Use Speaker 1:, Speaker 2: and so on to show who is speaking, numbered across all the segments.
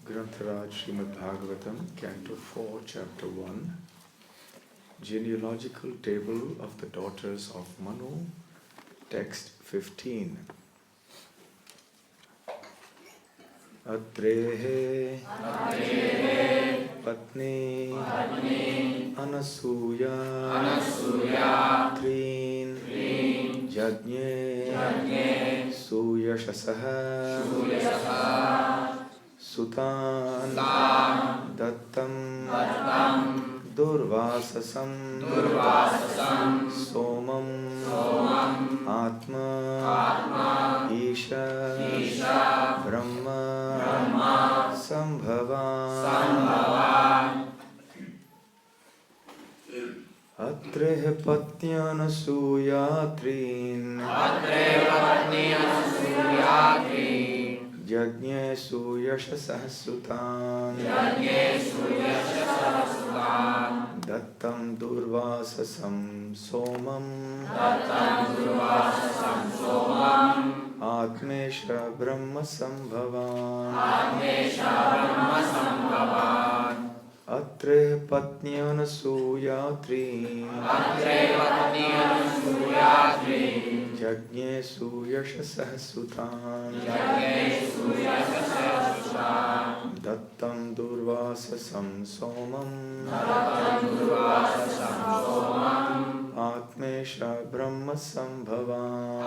Speaker 1: Grantharaj Śrīmad Bhāgavatam, Canto 4, Chapter 1, Genealogical Table of the Daughters of Manu, Text 15. Atrehe Patni Anasuya Trin Jajne Suyashasaha Sutan Dattam Durvasasam Somam Atma Isha Brahma Sambhavan Atrehe Patnyanasuyatrin Jajne Suyashasahasutam Dattam Durvasasam Somam Atmesha Brahma Sambhavan Atre Patnyanasuyatrin Jajne Suyashasahasutam Dattam Durvasasam Somam Atmesha Brahma Sambhavan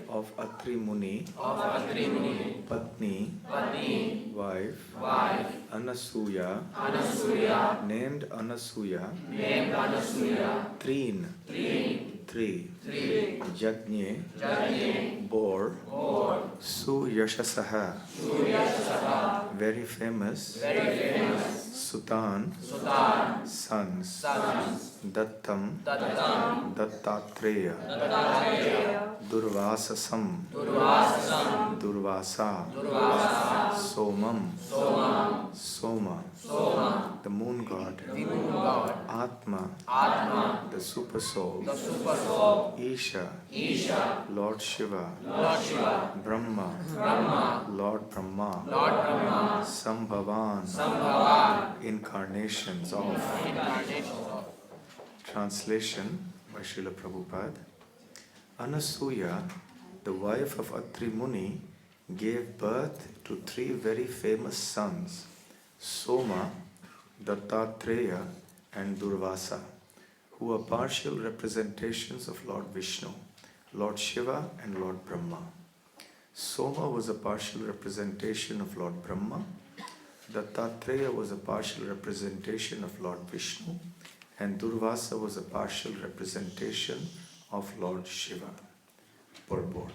Speaker 1: of Atri Muni, Patni, wife, Anasuya, named Anasuya, Trin, three, Jajne, bore, Suyashasaha, very famous, Sutan, sons, Dattam, Dattatreya, Durvasasam, Durvasa, Somam, Soma, the moon god, Atma, the super soul, Isha, Lord Shiva, Brahma, Lord Brahma, Sambhavan, incarnations of. Translation by Srila Prabhupada. Anasuya, the wife of Atri Muni, gave birth to 3 very famous sons, Soma, Dattatreya, and Durvasa, who are partial representations of Lord Vishnu, Lord Shiva, and Lord Brahma. Soma was a partial representation of Lord Brahma, Dattatreya was a partial representation of Lord Vishnu, and Durvasa was a partial representation of Lord Shiva. Purport.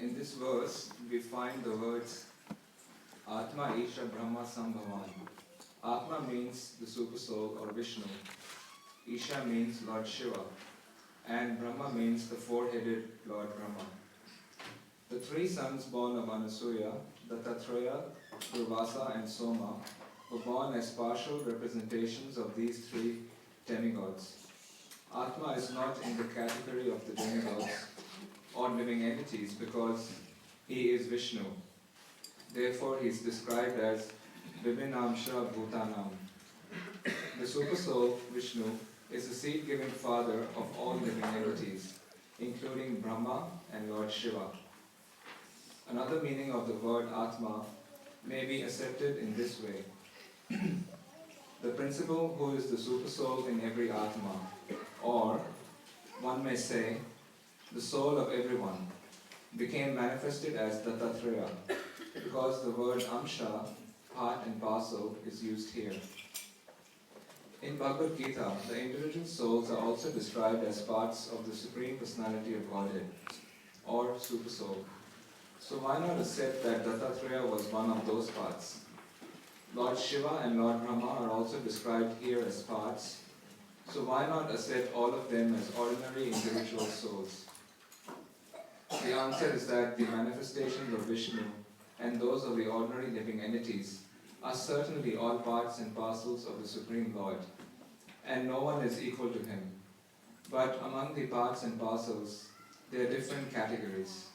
Speaker 2: In this verse, we find the words Atma Isha Brahma Sambhavan. Atma means the Super Soul or Vishnu. Isha means Lord Shiva. And Brahma means the four-headed Lord Brahma. The 3 sons born of Anasuya, Dattatreya, Durvasa, and Soma, were born as partial representations of these 3 demigods. Atma is not in the category of the demigods or living entities because he is Vishnu. Therefore, he is described as Vibhinamsha Bhutanam. The Super Soul, Vishnu, is the seed-giving father of all living entities, including Brahma and Lord Shiva. Another meaning of the word Atma may be accepted in this way. The principle who is the Super Soul in every Atma, or one may say, the soul of everyone, became manifested as Dattatreya because the word Amsha, part and parcel, is used here. In Bhagavad Gita, the individual souls are also described as parts of the Supreme Personality of Godhead, or Super Soul. So why not accept that Dattatreya was one of those parts? Lord Shiva and Lord Brahma are also described here as parts, so why not accept all of them as ordinary individual souls? The answer is that the manifestations of Vishnu and those of the ordinary living entities are certainly all parts and parcels of the Supreme Lord, and no one is equal to him. But among the parts and parcels, there are different categories.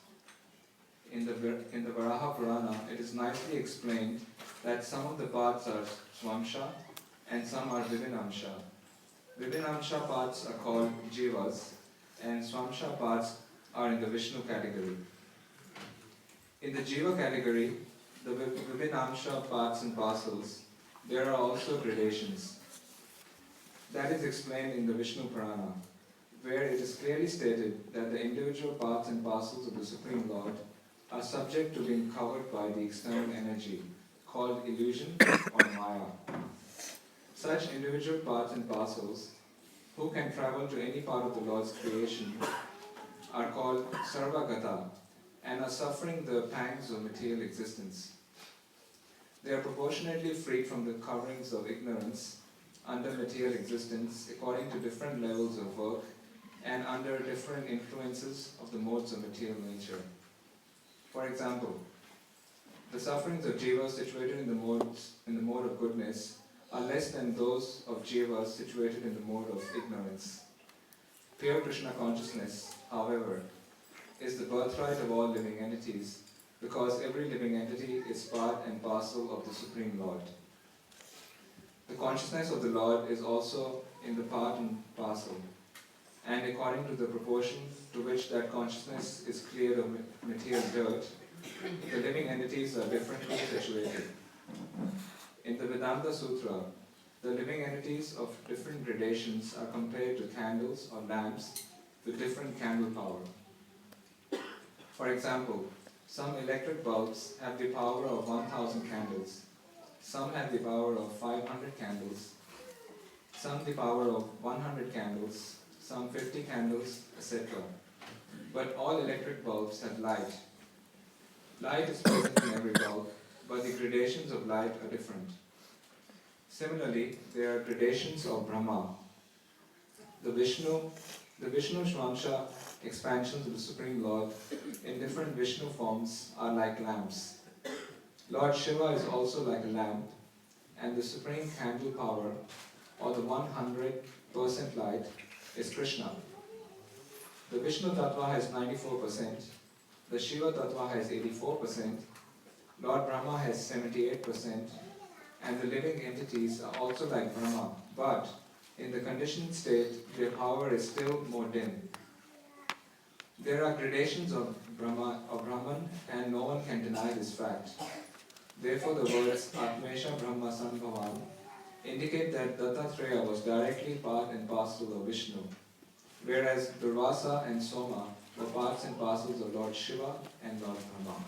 Speaker 2: In the Varaha Purana, it is nicely explained that some of the parts are Swamsha and some are Vibhinamsha. Vibhinamsha parts are called Jivas, and Swamsha parts are in the Vishnu category. In the Jiva category, the Vibhinamsha parts and parcels, there are also gradations. That is explained in the Vishnu Purana, where it is clearly stated that the individual parts and parcels of the Supreme Lord are subject to being covered by the external energy, called illusion or Maya. Such individual parts and parcels, who can travel to any part of the Lord's creation, are called Sarvagata and are suffering the pangs of material existence. They are proportionately freed from the coverings of ignorance under material existence according to different levels of work and under different influences of the modes of material nature. For example, the sufferings of jivas situated in the mode of goodness are less than those of jivas situated in the mode of ignorance. Pure Krishna consciousness, however, is the birthright of all living entities, because every living entity is part and parcel of the Supreme Lord. The consciousness of the Lord is also in the part and parcel, and according to the proportion to which that consciousness is cleared of material dirt, the living entities are differently situated. In the Vedanta Sutra, the living entities of different gradations are compared to candles or lamps with different candle power. For example, some electric bulbs have the power of 1,000 candles, some have the power of 500 candles, some the power of 100 candles, some 50 candles, etc. But all electric bulbs have light. Light is present in every bulb, but the gradations of light are different. Similarly, there are gradations of Brahma. The Vishnu Shvamsha expansions of the Supreme Lord in different Vishnu forms are like lamps. Lord Shiva is also like a lamp, and the supreme candle power, or the 100% light, is Krishna. The Vishnu Tattva has 94%, the Shiva Tattva has 84%, Lord Brahma has 78%, and the living entities are also like Brahma, but In the conditioned state, their power is still more dim. There are gradations of Brahman, and no one can deny this fact. Therefore, the words Atmesha Brahma Sambhavan indicate that Dattatreya was directly part and parcel of Vishnu, whereas Durvasa and Soma were parts and parcels of Lord Shiva and Lord Brahma.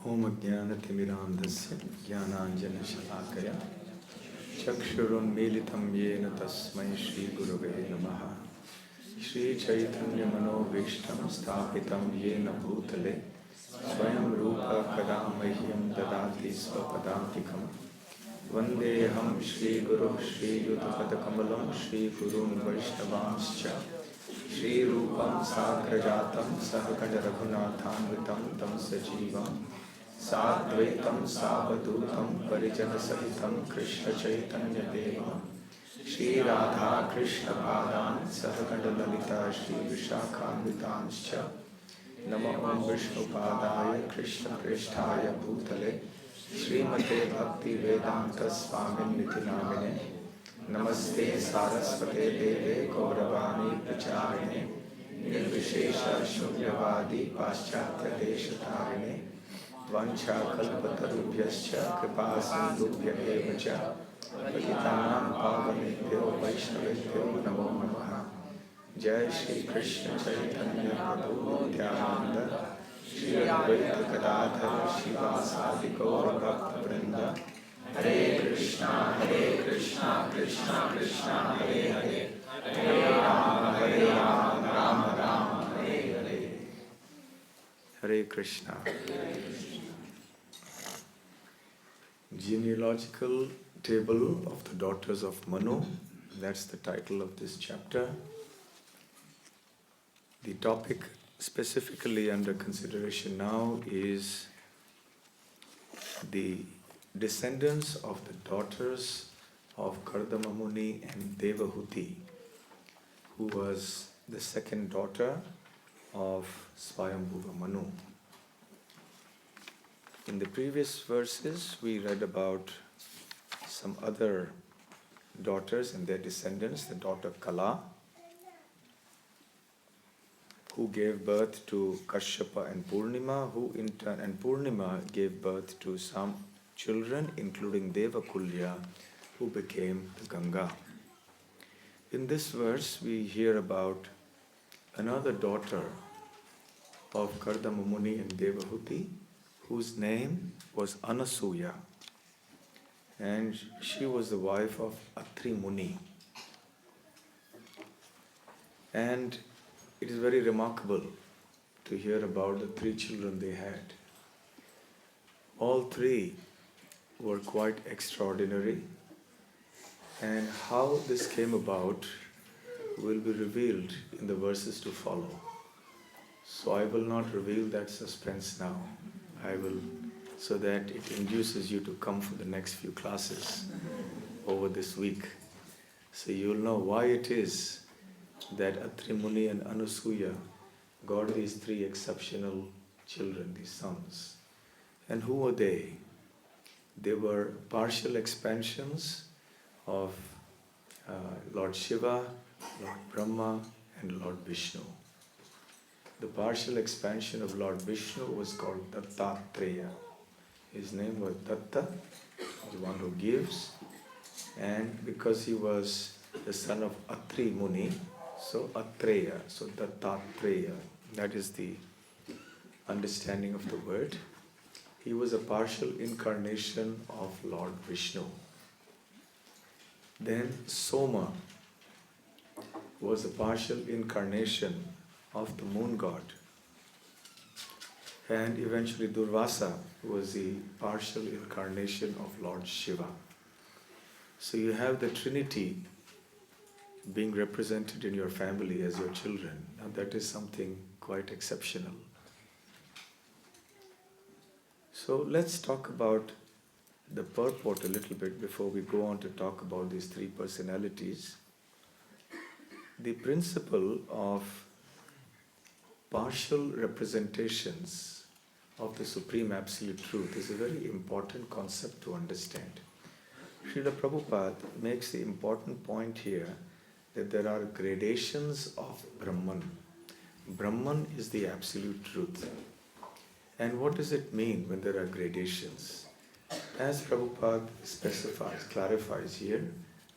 Speaker 1: Om Jnanatimirandasya Jnananjana Shalakaya Chakshurun Militam Yena Tasmai Shri Gurave Namaha Shri Chaitanya Manovishtam Sthapitam Yena Bhutale Swayam Rupa Kadamahyam Dadati Svapadantikam Vandeham Shri Guru Shri Yudhapadakamalam Shri Gurun Vaishnavanscha Shri Rupam Sagrajatam Sahakanda Raghunathanvitam Tam Sajivam Sadvaitam Savadutam Parijana Sahitam Krishna Chaitanya Deva Shri Radha Krishna Padan Sahakanda Lalita Shri Vishakhanvitanscha Namo Om Vishnu Padaya Krishna Prishtaya Bhutale Śrīmate Bhaktivedanta Swami Niti Namine Namaste Saraswate Deve Gauravani Pracharine Nirvishesha Shunyavadi Paschatya Deshatarine Vancha Kalpatarubhyascha Kripa Sindhubhya Evacha Patitanam Pavanebhyo Vaishnavebhyo Namo Namaha Jai Shri Krishna Chaitanya Prabhu Nityananda Shri Advaita Gadadhara Shivasadi Gaura Bhakta Vrinda Hare Krishna, Krishna Krishna, Hare Hare, Hare Rama, Rama Rama, Hare Hare. Hare Krishna. Genealogical table of the daughters of Manu. That's the title of this chapter. The topic specifically under consideration now is the descendants of the daughters of Kardama Muni and Devahuti, who was the second daughter of Swayambhuva Manu. In the previous verses, we read about some other daughters and their descendants, the daughter Kala, who gave birth to Kashyapa and Purnima, who in turn, and Purnima gave birth to some children, including Devakulya, who became the Ganga. In this verse, we hear about another daughter of Kardama Muni and Devahuti, whose name was Anasuya, and she was the wife of Atri Muni. And it is very remarkable to hear about the three children they had. All three were quite extraordinary, and how this came about will be revealed in the verses to follow. So I will not reveal that suspense now. I will, so that it induces you to come for the next few classes over this week. So you'll know why it is that Atri Muni and Anasuya got these three exceptional children, these sons. And who were they? They were partial expansions of Lord Shiva, Lord Brahma, and Lord Vishnu. The partial expansion of Lord Vishnu was called Dattatreya. His name was Datta, the one who gives, and because he was the son of Atri Muni, so Atreya, so Dattatreya, that is the understanding of the word. He was a partial incarnation of Lord Vishnu. Then Soma was a partial incarnation of the moon god. And eventually Durvasa was the partial incarnation of Lord Shiva. So you have the Trinity being represented in your family as your children. Now that is something quite exceptional. So let's talk about the purport a little bit before we go on to talk about these three personalities. the principle of partial representations of the Supreme Absolute Truth is a very important concept to understand. Srila Prabhupada makes the important point here that there are gradations of Brahman. Brahman is the Absolute Truth. And what does it mean when there are gradations? As Prabhupada specifies, clarifies here,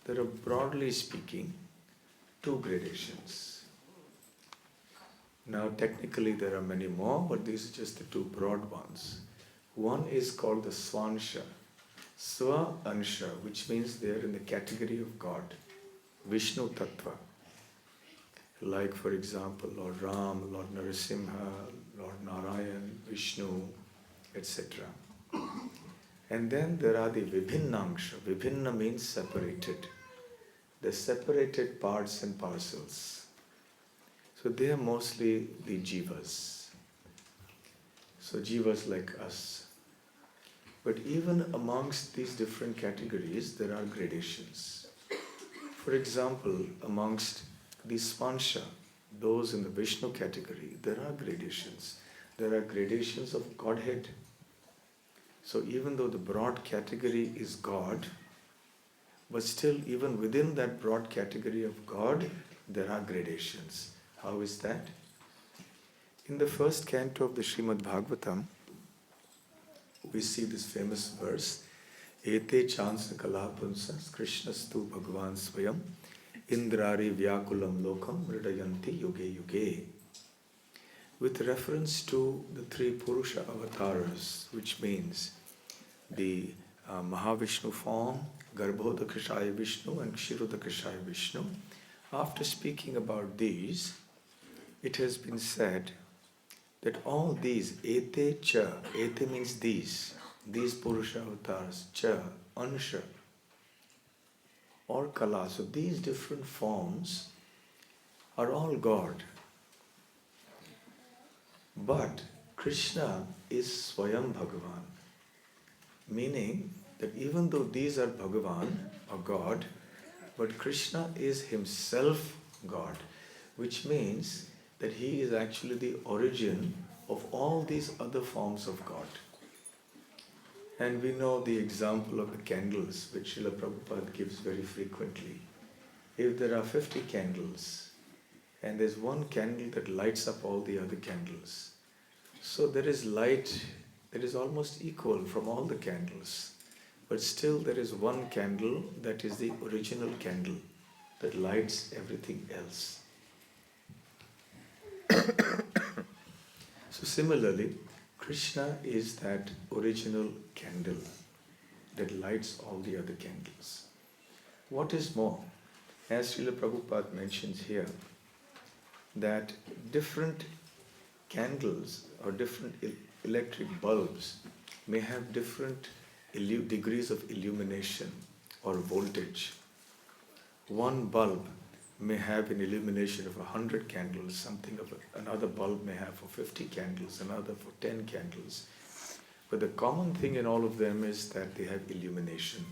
Speaker 1: there are broadly speaking 2 gradations. Now technically there are many more, but these are just the 2 broad ones. One is called the Swansha, Swa Ansha, which means they are in the category of God, Vishnu Tattva. Like for example, Lord Ram, Lord Narasimha, Lord Narayan, Vishnu, etc. And then there are the Vibhinnangsha. Vibhinna means separated. The separated parts and parcels. So they are mostly the jivas. So jivas like us. But even amongst these different categories, there are gradations. For example, amongst the Swansha, those in the Vishnu category, there are gradations. There are gradations of Godhead. So even though the broad category is God, but still even within that broad category of God, there are gradations. How is that? In the first canto of the Śrīmad Bhāgavatam, we see this famous verse, Ete chansa kalapunsas Krishnastu Bhagavan Swayam Indrari Vyakulam Lokam Ridayanti Yuge Yuge. With reference to the 3 Purusha avatars, which means the Mahavishnu form, Garbhodakashaya Vishnu and Kshirodakashaya Vishnu. After speaking about these, it has been said that all these, ete cha, ete means these Purusha avatars, cha, ansha, or kala. So these different forms are all God. But Krishna is Swayam Bhagavan, meaning that even though these are Bhagavan or God, but Krishna is himself God, which means that he is actually the origin of all these other forms of God. And we know the example of the candles, which Srila Prabhupada gives very frequently. If there are 50 candles, and there's one candle that lights up all the other candles, so there is light that is almost equal from all the candles. But still there is one candle that is the original candle that lights everything else. So similarly, Krishna is that original candle that lights all the other candles. What is more, as Srila Prabhupada mentions here, that different candles or different electric bulbs may have different degrees of illumination or voltage. One bulb may have an illumination of 100 candles, something of another bulb may have for 50 candles, another for 10 candles. But the common thing in all of them is that they have illumination.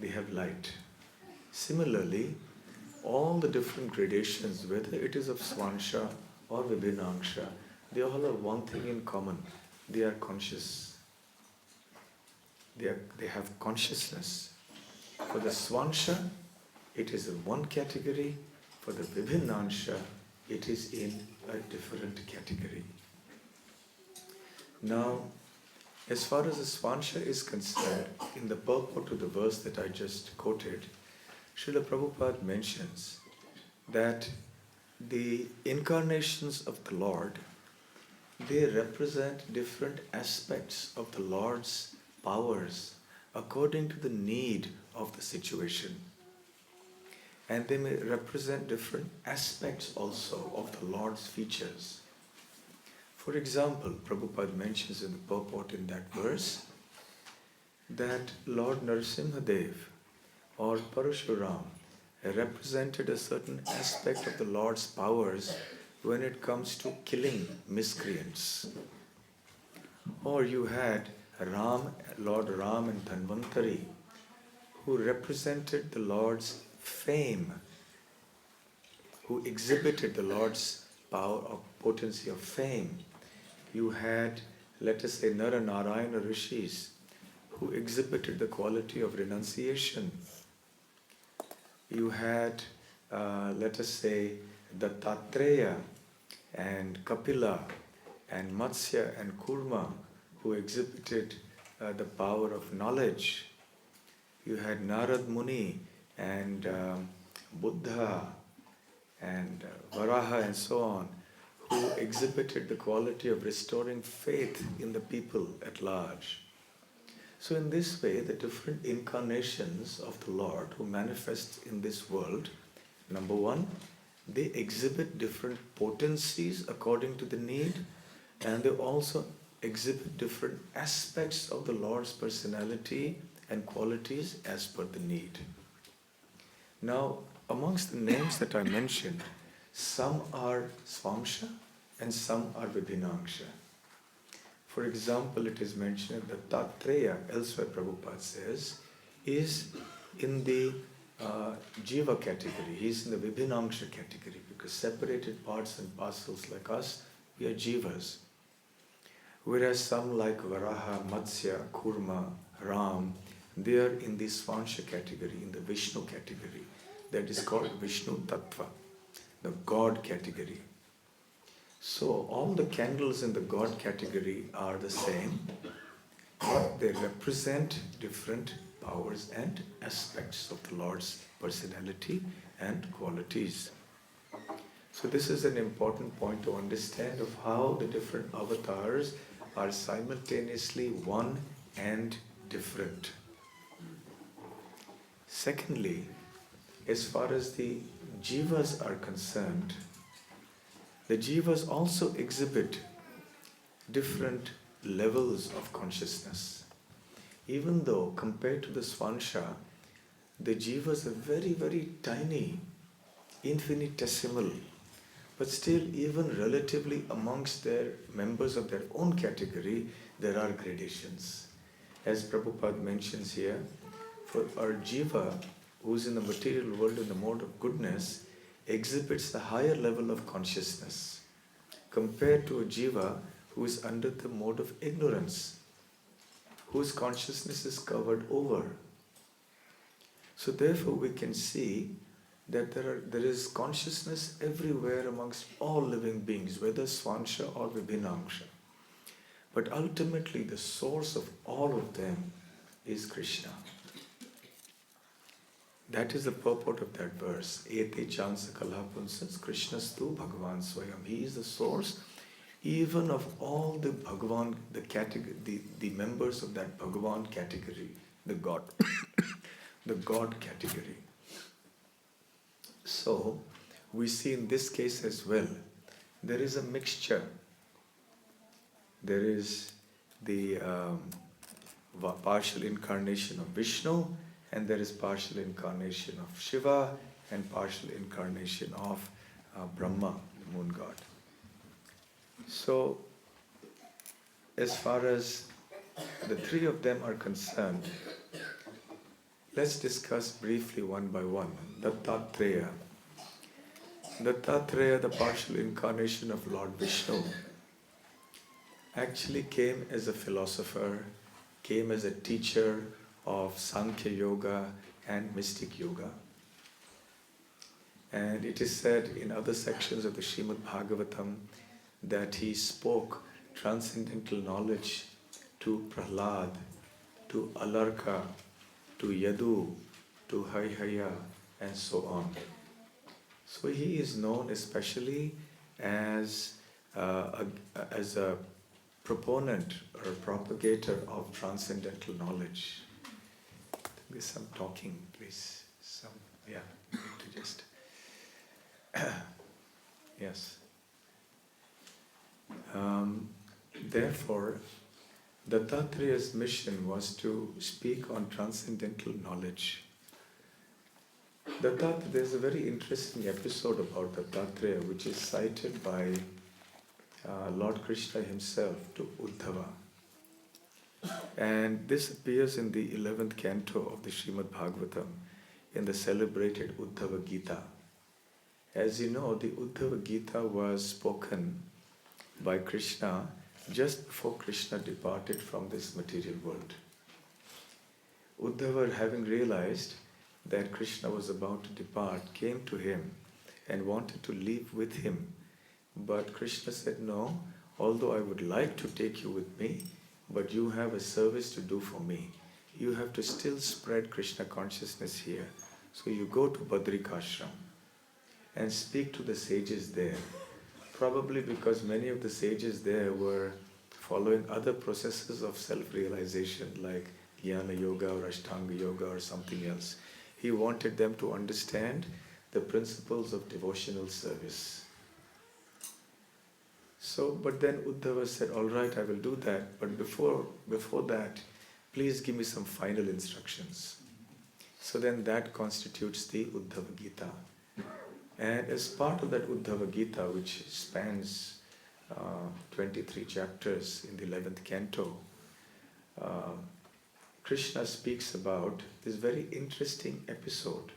Speaker 1: They have light. Similarly, all the different gradations, whether it is of Swansha or Vibhinangsha, they all have one thing in common. They are conscious. They have consciousness. For the Swansha, it is in one category. For the Vibhinangsha, it is in a different category. Now, as far as the Swansha is concerned, in the purport to the verse that I just quoted, Srila Prabhupada mentions that the incarnations of the Lord, they represent different aspects of the Lord's powers according to the need of the situation. And they may represent different aspects also of the Lord's features. For example, Prabhupada mentions in the purport in that verse that Lord Narasimhadev or Parashuram represented a certain aspect of the Lord's powers when it comes to killing miscreants. Or you had Lord Ram and Dhanvantari, who represented the Lord's fame who exhibited the Lord's power of potency of fame. You had, let us say, Nara Narayana Rishis, who exhibited the quality of renunciation. You had, let us say, Dattatreya and Kapila and Matsya and Kurma, who exhibited the power of knowledge. You had Narad Muni and Buddha and Varaha and so on, who exhibited the quality of restoring faith in the people at large. So in this way, the different incarnations of the Lord who manifest in this world, number one, they exhibit different potencies according to the need, and they also exhibit different aspects of the Lord's personality and qualities as per the need. Now, amongst the names that I mentioned, some are Swamsha and some are Vibhinangsha. For example, it is mentioned that Tattreya, elsewhere Prabhupada says, is in the Jiva category. He is in the Vibhinangsha category because separated parts and parcels like us, we are Jivas. Whereas some like Varaha, Matsya, Kurma, Ram, they are in the Swansha category, in the Vishnu category. That is called Vishnu Tattva, the God category. So all the candles in the God category are the same, but they represent different powers and aspects of the Lord's personality and qualities. So this is an important point to understand of how the different avatars are simultaneously one and different. Secondly, as far as the jivas are concerned, the jivas also exhibit different levels of consciousness. Even though compared to the Swansha, the jivas are very, very tiny, infinitesimal, but still even relatively amongst their members of their own category, there are gradations. As Prabhupada mentions here, for our jiva, who is in the material world in the mode of goodness, exhibits the higher level of consciousness compared to a jiva who is under the mode of ignorance, whose consciousness is covered over. So therefore we can see that there is consciousness everywhere amongst all living beings, whether Swansha or Vibhinangsha. But ultimately the source of all of them is Krishna. That is the purport of that verse. Ete chansa kalhapunsas Krishnastu Bhagavan Swayam. He is the source even of all the Bhagavan, the category, the members of that Bhagavan category, the God, the God category. So, we see in this case as well, there is a mixture. There is the partial incarnation of Vishnu, and there is partial incarnation of Shiva, and partial incarnation of Brahma, the moon god. So, as far as the three of them are concerned, let's discuss briefly one by one. Dattatreya. Dattatreya, the partial incarnation of Lord Vishnu, actually came as a philosopher, came as a teacher of Sankhya Yoga and Mystic Yoga. And it is said in other sections of the Śrīmad Bhāgavatam that he spoke transcendental knowledge to Prahlad, to Alarka, to Yadu, to Haihaya, and so on. So he is known especially as a proponent or propagator of transcendental knowledge. There's some talking, please. To just yes. Therefore, Dattatreya's mission was to speak on transcendental knowledge. There's a very interesting episode about Dattatreya which is cited by Lord Krishna himself to Uddhava. And this appears in the 11th canto of the Śrīmad Bhāgavatam in the celebrated Uddhava Gita. As you know, the Uddhava Gita was spoken by Krishna just before Krishna departed from this material world. Uddhava, having realized that Krishna was about to depart, came to him and wanted to leave with him. But Krishna said, no, although I would like to take you with me, but you have a service to do for me. You have to still spread Krishna consciousness here. So you go to Badrikashram and speak to the sages there. Probably because many of the sages there were following other processes of self-realization like Jnana Yoga or Ashtanga Yoga or something else. He wanted them to understand the principles of devotional service. So, but then Uddhava said, all right, I will do that, but before that, please give me some final instructions. So then that constitutes the Uddhava Gita. And as part of that Uddhava Gita, which spans 23 chapters in the 11th canto, Krishna speaks about this very interesting episode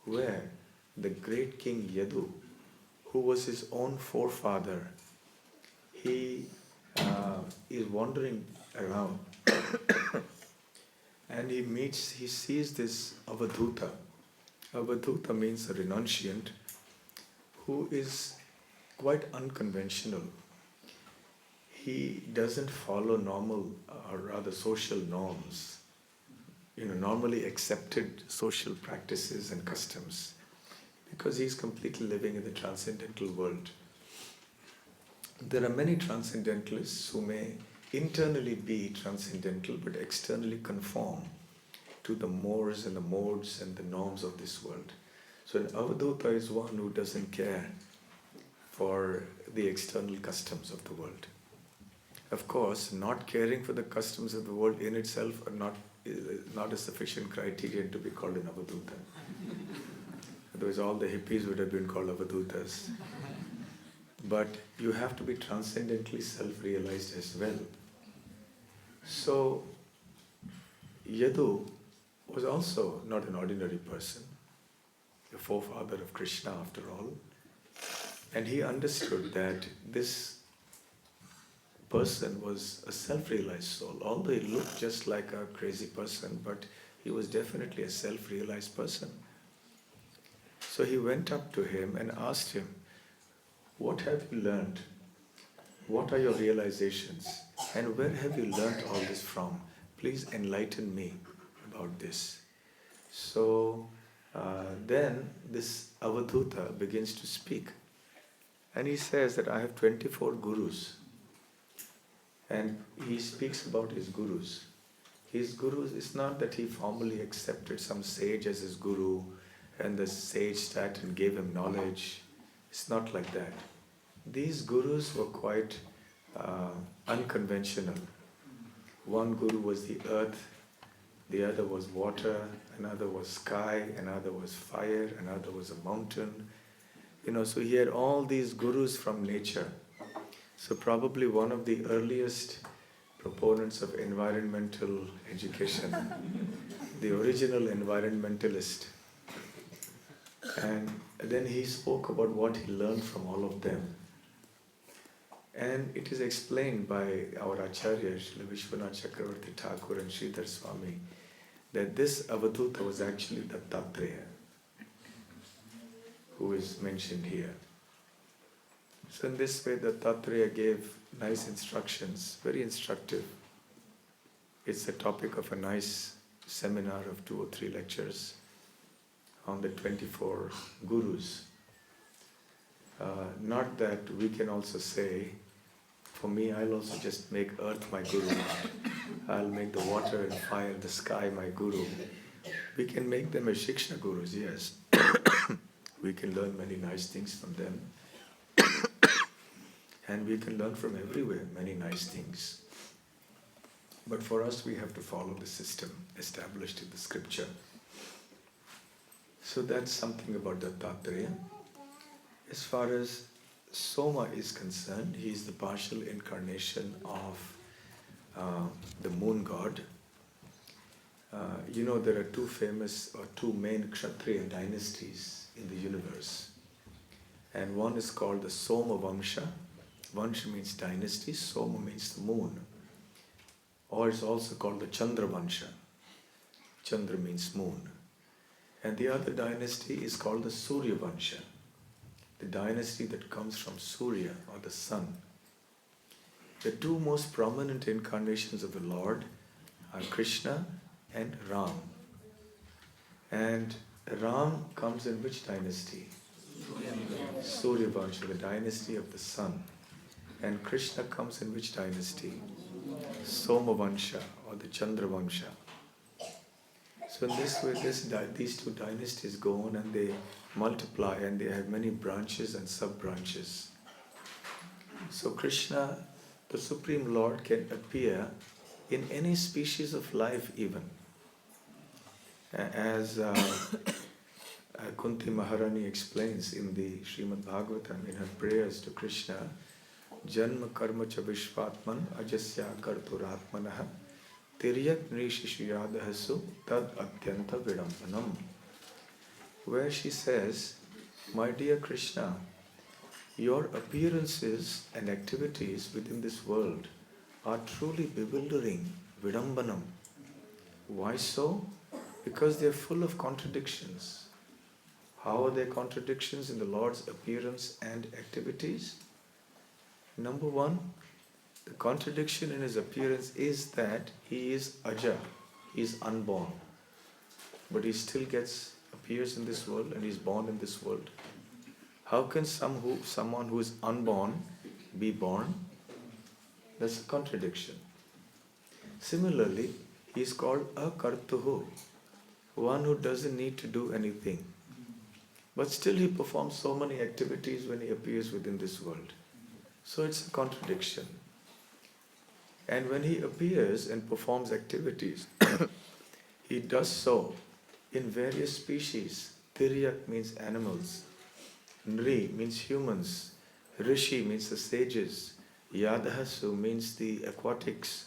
Speaker 1: where the great king Yadu, who was his own forefather, he is wandering around and he sees this Avadhuta. Avadhuta means a renunciant who is quite unconventional. He doesn't follow normal or rather social norms, normally accepted social practices and customs, because he's completely living in the transcendental world. There are many transcendentalists who may internally be transcendental but externally conform to the mores and the modes and the norms of this world. So an Avadhuta is one who doesn't care for the external customs of the world. Of course, not caring for the customs of the world in itself are not a sufficient criterion to be called an Avadhuta. Otherwise all the hippies would have been called Avadhutas. But you have to be transcendently self-realized as well. So, Yadu was also not an ordinary person, the forefather of Krishna after all. And he understood that this person was a self-realized soul. Although he looked just like a crazy person, but he was definitely a self-realized person. So he went up to him and asked him, what have you learned? What are your realizations? And where have you learned all this from? Please enlighten me about this. So then this Avadhuta begins to speak. And he says that I have 24 gurus. And he speaks about his gurus. His gurus, it's not that he formally accepted some sage as his guru and the sage sat and gave him knowledge. It's not like that. These gurus were quite unconventional. One guru was the earth, the other was water, another was sky, another was fire, another was a mountain. So he had all these gurus from nature. So probably one of the earliest proponents of environmental education, the original environmentalist. And then he spoke about what he learned from all of them. And it is explained by our Acharya, Srila Vishwanath Chakravarti Thakur and Sridhar Swami, that this Avadhuta was actually the Dattatreya, who is mentioned here. So in this way, the Dattatreya gave nice instructions, very instructive. It's the topic of a nice seminar of 2 or 3 lectures on the 24 gurus. Not that we can also say, for me, I'll also just make earth my guru. I'll make the water and fire and the sky my guru. We can make them as Shikshna gurus, yes. We can learn many nice things from them. And we can learn from everywhere many nice things. But for us, we have to follow the system established in the scripture. So that's something about Dattatreya. As far as Soma is concerned, he is the partial incarnation of the moon god. There are 2 main Kshatriya dynasties in the universe. And one is called the Soma Vamsha. Vansha means dynasty, Soma means the moon. Or it's also called the Chandra Vansha. Chandra means moon. And the other dynasty is called the Surya Vansha, the dynasty that comes from Surya or the sun. The two most prominent incarnations of the Lord are Krishna and Ram. And Ram comes in which dynasty? Surya Vansha, the dynasty of the sun. And Krishna comes in which dynasty? Soma Vansha or the Chandra Vansha. So in this way, these two dynasties go on and they multiply and they have many branches and sub-branches. So Krishna, the Supreme Lord, can appear in any species of life even. As Kunti Maharani explains in the Śrīmad Bhāgavatam in her prayers to Krishna, Janma karma cha vishvatman ajasya karturatmanaha tiryak nrishishuyadahasu tad atyanta vidambanam. Where she says, my dear Krishna, your appearances and activities within this world are truly bewildering, vidambanam. Why so? Because they are full of contradictions. How are there contradictions in the Lord's appearance and activities? Number one, the contradiction in his appearance is that he is aja, he is unborn. But he still appears in this world and he is born in this world. How can someone who is unborn be born? That's a contradiction. Similarly, he is called akartuhu, one who doesn't need to do anything. But still he performs so many activities when he appears within this world. So it's a contradiction. And when he appears and performs activities, he does so in various species. Tiryak means animals. Nri means humans. Rishi means the sages. Yadahasu means the aquatics.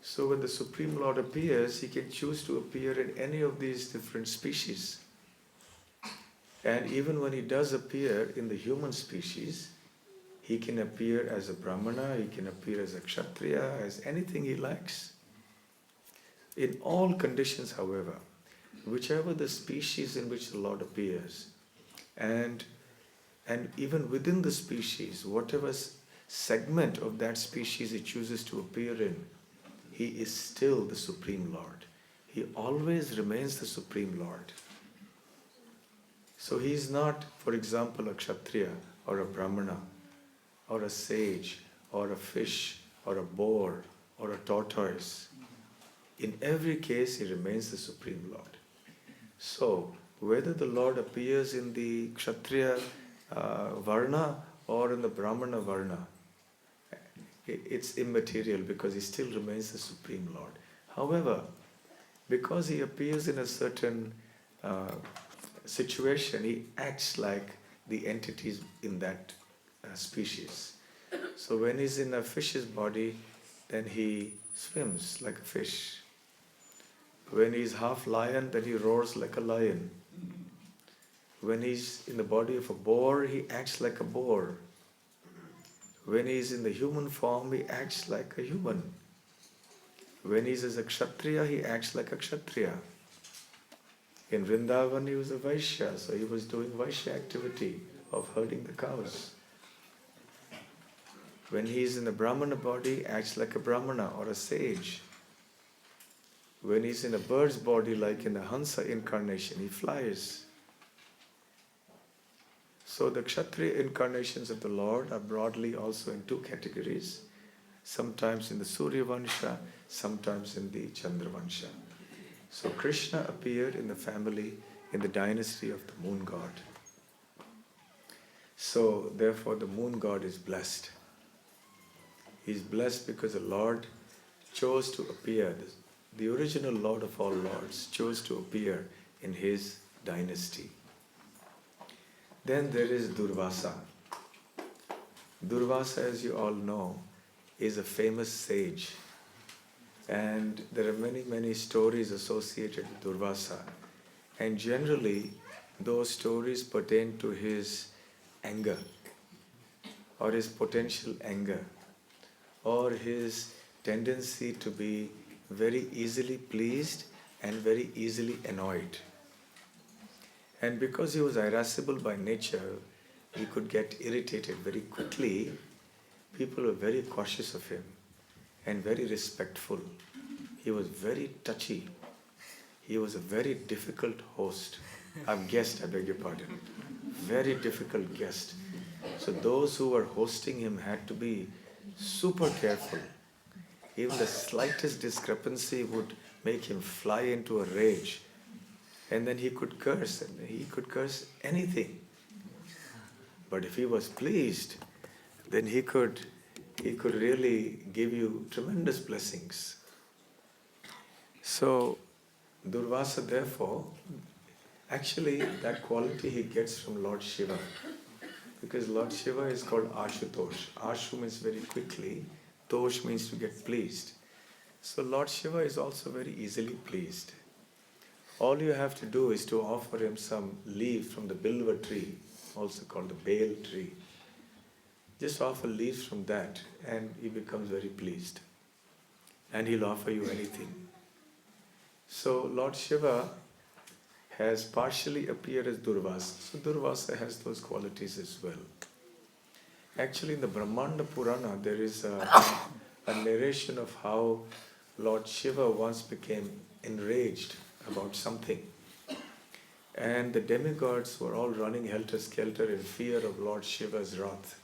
Speaker 1: So when the Supreme Lord appears, he can choose to appear in any of these different species. And even when he does appear in the human species, he can appear as a Brahmana, he can appear as a Kshatriya, as anything he likes. In all conditions, however, whichever the species in which the Lord appears, and even within the species, whatever segment of that species he chooses to appear in, he is still the Supreme Lord. He always remains the Supreme Lord. So he is not, for example, a Kshatriya or a Brahmana or a sage or a fish or a boar or a tortoise. In every case, he remains the Supreme Lord. So, whether the Lord appears in the Kshatriya Varna or in the Brahmana Varna, it's immaterial because he still remains the Supreme Lord. However, because he appears in a certain situation, he acts like the entities in that species. So when he's in a fish's body, then he swims like a fish. When he's half lion, then he roars like a lion. When he's in the body of a boar, he acts like a boar. When he's in the human form, he acts like a human. When he's as a Kshatriya, he acts like a Kshatriya. In Vrindavan, he was a Vaishya, so he was doing Vaishya activity of herding the cows. When he's in the Brahmana body, he acts like a Brahmana or a sage. When he's in a bird's body, like in the Hansa incarnation, he flies. So the Kshatriya incarnations of the Lord are broadly also in two categories. Sometimes in the Surya Vansha, sometimes in the Chandra Vansha. So Krishna appeared in the family, in the dynasty of the moon god. So therefore the moon god is blessed. He is blessed because the Lord chose to appear. The original Lord of all lords chose to appear in his dynasty. Then there is Durvasa. Durvasa, as you all know, is a famous sage. And there are many, many stories associated with Durvasa. And generally, those stories pertain to his anger, or his potential anger, or his tendency to be very easily pleased and very easily annoyed. And because he was irascible by nature, he could get irritated very quickly. People were very cautious of him and very respectful. He was very touchy. He was a very difficult host. Guest, I beg your pardon. Very difficult guest. So those who were hosting him had to be super careful. Even the slightest discrepancy would make him fly into a rage. And then he could curse, and he could curse anything. But if he was pleased, then he could really give you tremendous blessings. So Durvasa, therefore, actually that quality he gets from Lord Shiva. Because Lord Shiva is called Ashutosh. Ashu means very quickly, Tosh means to get pleased. So Lord Shiva is also very easily pleased. All you have to do is to offer him some leaves from the bilva tree, also called the bale tree. Just offer leaves from that and he becomes very pleased. And he'll offer you anything. So Lord Shiva has partially appeared as Durvasa. So Durvasa has those qualities as well. Actually in the Brahmanda Purana there is a narration of how Lord Shiva once became enraged about something. And the demigods were all running helter-skelter in fear of Lord Shiva's wrath.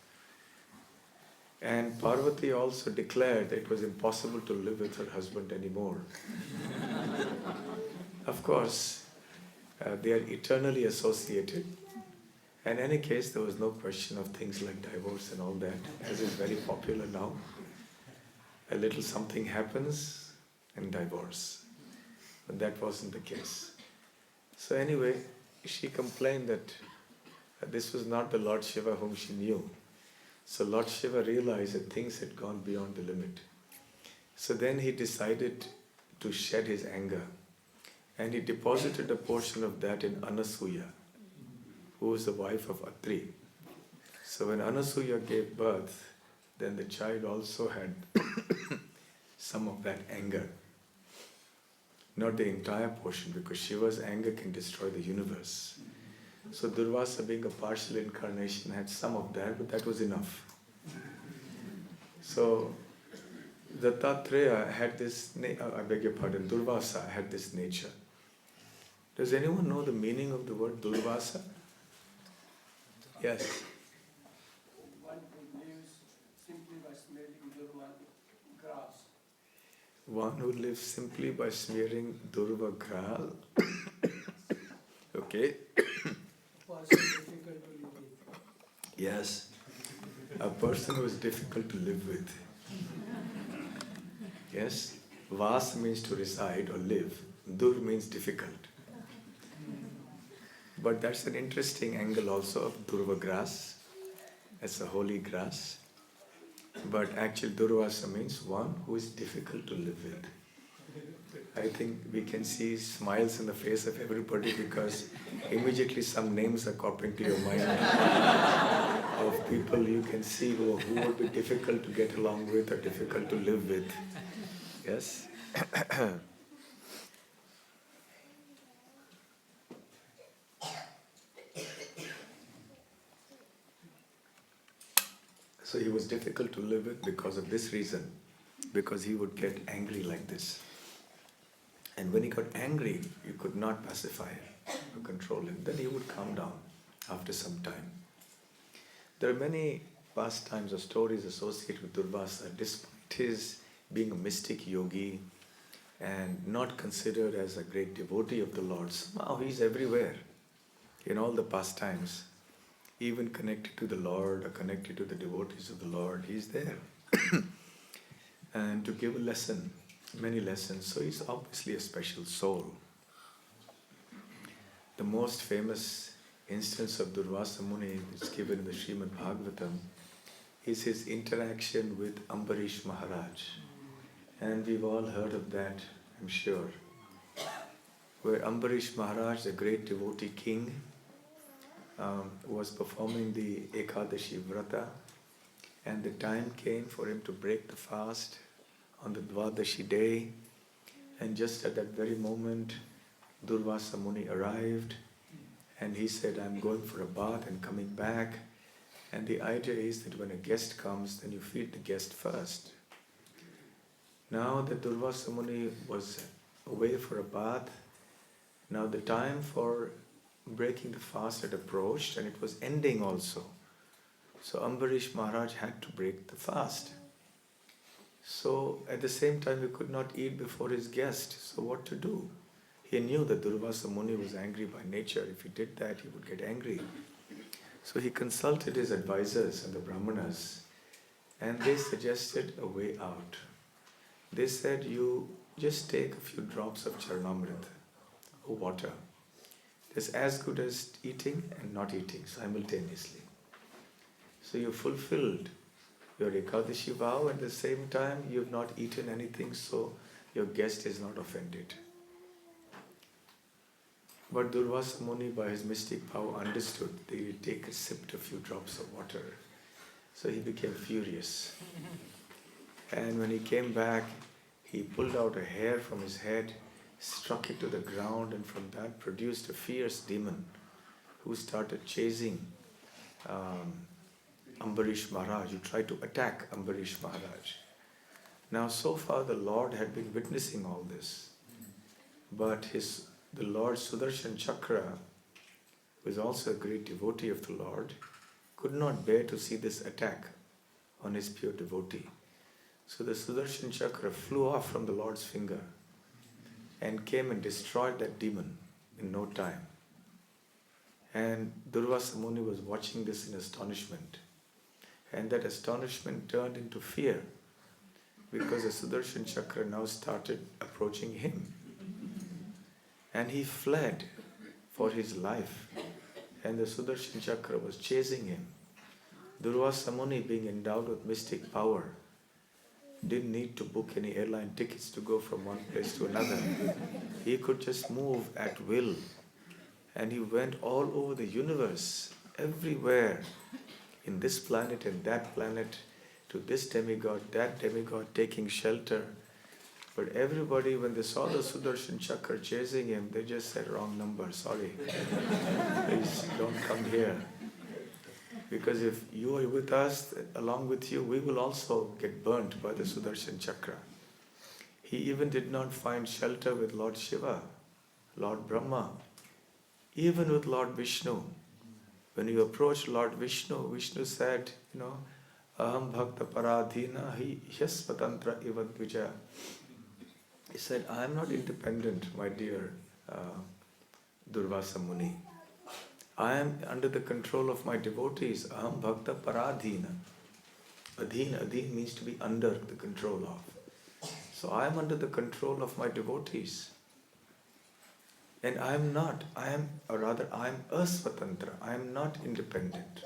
Speaker 1: And Parvati also declared that it was impossible to live with her husband anymore. Of course, they are eternally associated. In any case, there was no question of things like divorce and all that, as is very popular now. A little something happens and divorce. But that wasn't the case. So anyway, she complained that this was not the Lord Shiva whom she knew. So Lord Shiva realized that things had gone beyond the limit. So then he decided to shed his anger. And he deposited a portion of that in Anasuya, who was the wife of Atri. So when Anasuya gave birth, then the child also had some of that anger. Not the entire portion, because Shiva's anger can destroy the universe. So Durvasa, being a partial incarnation, had some of that, but that was enough. So Dattatreya had this, Durvasa had this nature. Does anyone know the meaning of the word Durvasa? Yes.
Speaker 3: One who lives simply by smelling Durva grass.
Speaker 1: One who lives simply by smearing Durva grass. Okay.
Speaker 3: Was difficult to live with.
Speaker 1: Yes. A person who is difficult to live with. Yes. Vas means to reside or live. Dur means difficult. But that's an interesting angle also of Durva grass. That's a holy grass. But actually Durvasa means one who is difficult to live with. I think we can see smiles in the face of everybody because immediately some names are popping to your mind of people you can see who would be difficult to get along with or difficult to live with. Yes? So he was difficult to live with because of this reason, because he would get angry like this. And when he got angry, you could not pacify him or control him. Then he would calm down after some time. There are many pastimes or stories associated with Durvasa. Despite his being a mystic yogi and not considered as a great devotee of the Lord, somehow he's everywhere in all the pastimes. Even connected to the Lord or connected to the devotees of the Lord, he's there. And to give a lesson, many lessons, so he's obviously a special soul. The most famous instance of Durvasa Muni that's given in the Śrīmad Bhāgavatam is his interaction with Ambarish Maharaj. And we've all heard of that, I'm sure. Where Ambarish Maharaj, the great devotee king, was performing the Ekadashi Vrata, and the time came for him to break the fast on the Dvadashi day, and just at that very moment Durvasa Muni arrived, and he said, I'm going for a bath and coming back. And the idea is that when a guest comes, then you feed the guest first. Now that Durvasa Muni was away for a bath, now the time for breaking the fast had approached, and it was ending also. So Ambarish Maharaj had to break the fast. So at the same time he could not eat before his guest. So what to do? He knew that Durvasa Muni was angry by nature. If he did that, he would get angry. So he consulted his advisors and the Brahmanas, and they suggested a way out. They said, you just take a few drops of Charanamrita, or water. It's as good as eating and not eating simultaneously. So you fulfilled your Ekadashi vow, and at the same time you have not eaten anything, so your guest is not offended. But Durvasa Muni, by his mystic power, understood that he would take a sip, a few drops of water. So he became furious. And when he came back, he pulled out a hair from his head, struck it to the ground, and from that produced a fierce demon who started chasing Ambarish Maharaj, who tried to attack Ambarish Maharaj. Now so far the Lord had been witnessing all this, but the Lord Sudarshan Chakra, who is also a great devotee of the Lord, could not bear to see this attack on his pure devotee. So the Sudarshan Chakra flew off from the Lord's finger and came and destroyed that demon in no time. And Durvasa Muni was watching this in astonishment. And that astonishment turned into fear, because the Sudarshan Chakra now started approaching him. And he fled for his life, and the Sudarshan Chakra was chasing him. Durvasa Muni, being endowed with mystic power, didn't need to book any airline tickets to go from one place to another. He could just move at will. And he went all over the universe, everywhere, in this planet and that planet, to this demigod, that demigod, taking shelter. But everybody, when they saw the Sudarshan Chakra chasing him, they just said, wrong number, sorry. Please don't come here. Because if you are with us, along with you, we will also get burnt by the Sudarshan Chakra. He even did not find shelter with Lord Shiva, Lord Brahma, even with Lord Vishnu. When you approached Lord Vishnu, Vishnu said, Aham bhakta paradhina hi hyasvatantra ivadvija. He said, I am not independent, my dear Durvasa Muni. I am under the control of my devotees. Aham bhakta paradhina. Adhin means to be under the control of. So I am under the control of my devotees. And I am asvatantra. I am not independent.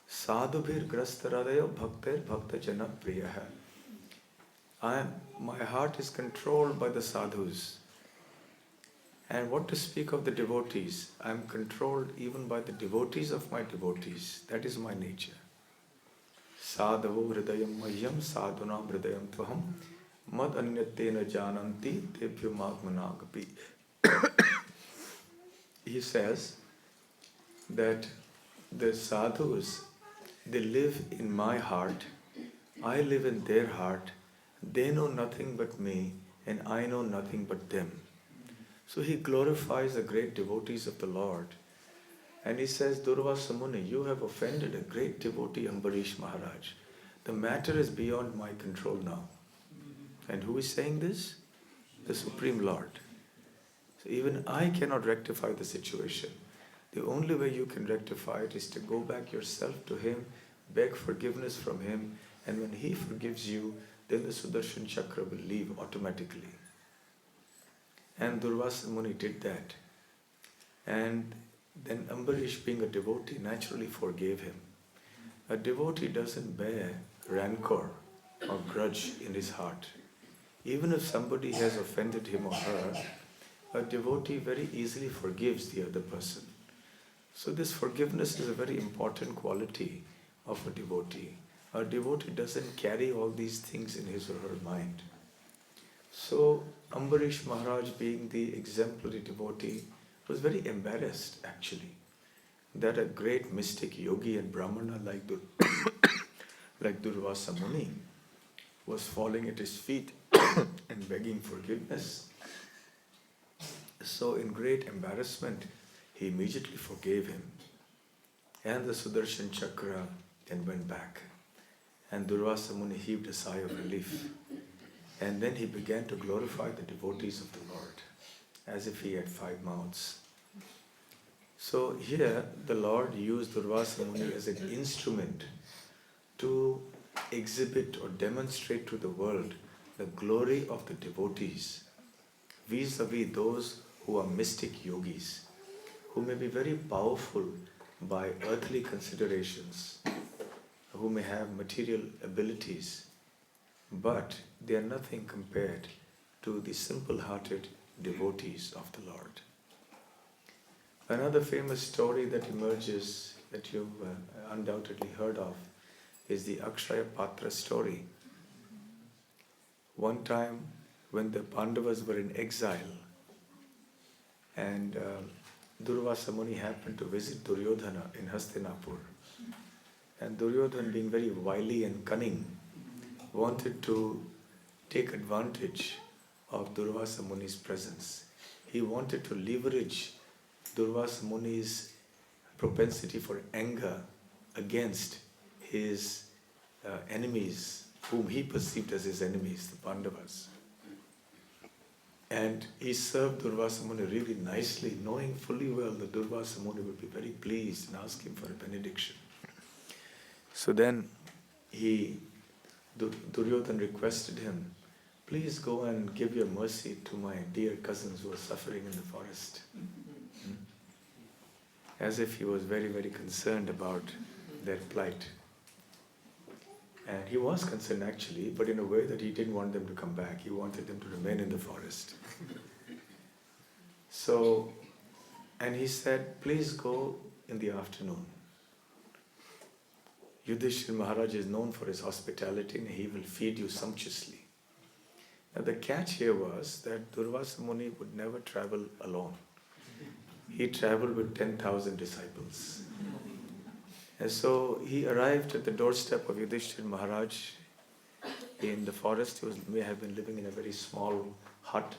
Speaker 1: Sadhubhir grastaradayo bhaktir bhakta jana priyaha. My heart is controlled by the sadhus. And what to speak of the devotees? I am controlled even by the devotees of my devotees. That is my nature. Sadhavo hridayam mahyam sadhunam hridayam tvaham mad anyattena jananti tebhyo magmanagapi. He says that the sadhus, they live in my heart, I live in their heart, they know nothing but me, and I know nothing but them. So he glorifies the great devotees of the Lord. And he says, Durvasa Muni, you have offended a great devotee, Ambarish Maharaj. The matter is beyond my control now. And who is saying this? The Supreme Lord. So even I cannot rectify the situation. The only way you can rectify it is to go back yourself to him, beg forgiveness from him, and when he forgives you, then the Sudarshan Chakra will leave automatically. And Durvasa Muni did that. And then Ambarish, being a devotee, naturally forgave him. A devotee doesn't bear rancor or grudge in his heart. Even if somebody has offended him or her, a devotee very easily forgives the other person. So this forgiveness is a very important quality of a devotee. A devotee doesn't carry all these things in his or her mind. So Ambarish Maharaj, being the exemplary devotee, was very embarrassed actually that a great mystic yogi and brahmana like Durvasa Muni was falling at his feet and begging forgiveness. So in great embarrassment, he immediately forgave him. And the Sudarshan Chakra then went back. And Durvasa Muni heaved a sigh of relief. And then he began to glorify the devotees of the Lord, as if he had 5 mouths. So here, the Lord used Durvasa Muni as an instrument to exhibit or demonstrate to the world the glory of the devotees vis-a-vis those who are mystic yogis, who may be very powerful by earthly considerations, who may have material abilities, but they are nothing compared to the simple-hearted devotees of the Lord. Another famous story that emerges, that you've undoubtedly heard of, is the Akshaya Patra story. One time when the Pandavas were in exile and Durvasa Muni happened to visit Duryodhana in Hastinapur, and Duryodhana, being very wily and cunning, wanted to take advantage of Durvasa Muni's presence. He wanted to leverage Durvasa Muni's propensity for anger against his enemies, whom he perceived as his enemies, the Pandavas. And he served Durvasa Muni really nicely, knowing fully well that Durvasa Muni would be very pleased and ask him for a benediction. So then Duryodhana requested him, please go and give your mercy to my dear cousins who are suffering in the forest. As if he was very, very concerned about their plight. And he was concerned actually, but in a way that he didn't want them to come back. He wanted them to remain in the forest. So, and he said, please go in the afternoon. Yudhishthira Maharaj is known for his hospitality and he will feed you sumptuously. Now the catch here was that Durvasa Muni would never travel alone. He traveled with 10,000 disciples. And so he arrived at the doorstep of Yudhishthira Maharaj in the forest. He may have been living in a very small hut.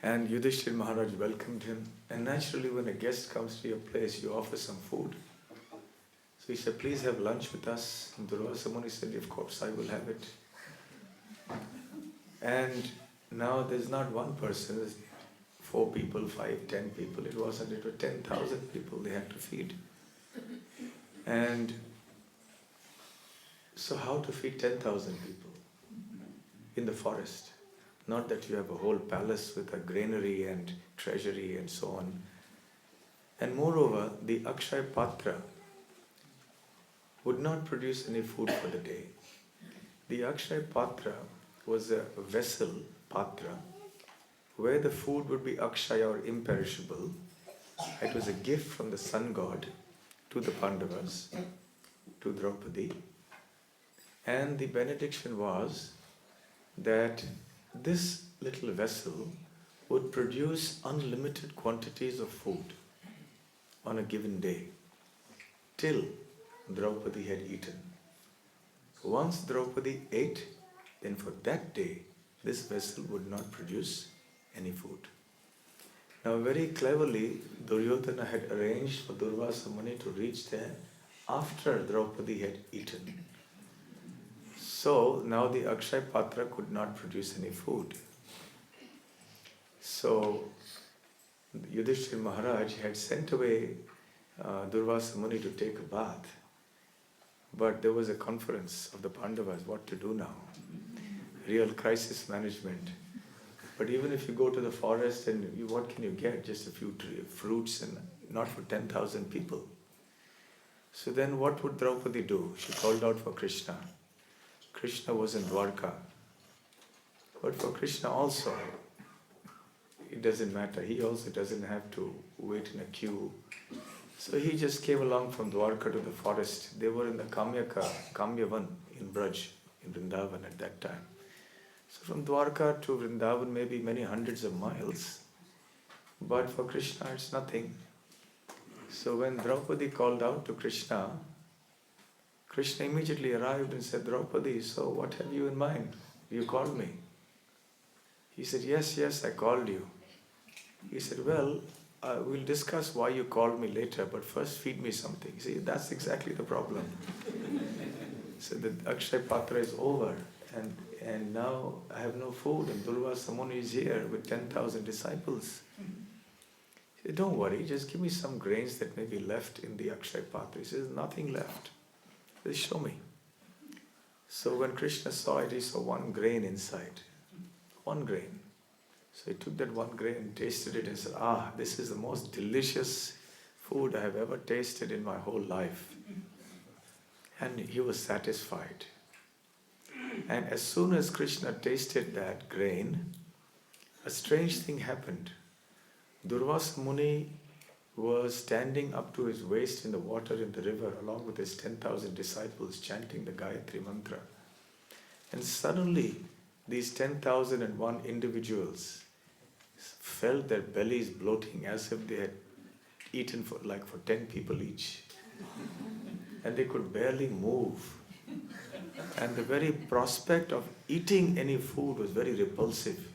Speaker 1: And Yudhishthira Maharaj welcomed him. And naturally, when a guest comes to your place, you offer some food. So he said, please have lunch with us. And Durvasa Muni said, of course, I will have it. And now there's not one person, there's 4 people, 5, 10 people. It was 10,000 people they had to feed. And so how to feed 10,000 people in the forest? Not that you have a whole palace with a granary and treasury and so on. And moreover, the Akshaya Patra would not produce any food for the day. The Akshaya Patra was a vessel, Patra, where the food would be Akshaya or imperishable. It was a gift from the sun god to the Pandavas, to Draupadi. And the benediction was that this little vessel would produce unlimited quantities of food on a given day, till Draupadi had eaten. Once Draupadi ate, then for that day, this vessel would not produce any food. Now very cleverly, Duryodhana had arranged for Durvasa Muni to reach there after Draupadi had eaten. So now the Akshaya Patra could not produce any food. So Yudhishthira Maharaj had sent away Durvasa Muni to take a bath. But there was a conference of the Pandavas, what to do now. Real crisis management. But even if you go to the forest and what can you get? Just a few fruits and not for 10,000 people. So then what would Draupadi do? She called out for Krishna. Krishna was in Dwarka. But for Krishna also, it doesn't matter. He also doesn't have to wait in a queue. So he just came along from Dwarka to the forest. They were in the Kamyavan in Braj, in Vrindavan at that time. So from Dwarka to Vrindavan maybe many hundreds of miles. But for Krishna it's nothing. So when Draupadi called out to Krishna, Krishna immediately arrived and said, Draupadi, so what have you in mind? You called me. He said, yes, I called you. He said, well, we'll discuss why you called me later, but first feed me something. See, that's exactly the problem. So the Akshay Patra is over, and now I have no food, and Durvasa Muni is here with 10,000 disciples. He said, don't worry, just give me some grains that may be left in the Akshay Patra. He says, nothing left. He says, show me. So when Krishna saw it, he saw one grain inside. One grain. So he took that one grain and tasted it and said, this is the most delicious food I have ever tasted in my whole life. And he was satisfied. And as soon as Krishna tasted that grain, a strange thing happened. Durvasa Muni was standing up to his waist in the water in the river along with his 10,000 disciples chanting the Gayatri mantra. And suddenly, these 10,001 individuals felt their bellies bloating as if they had eaten for 10 people each. And they could barely move. And the very prospect of eating any food was very repulsive.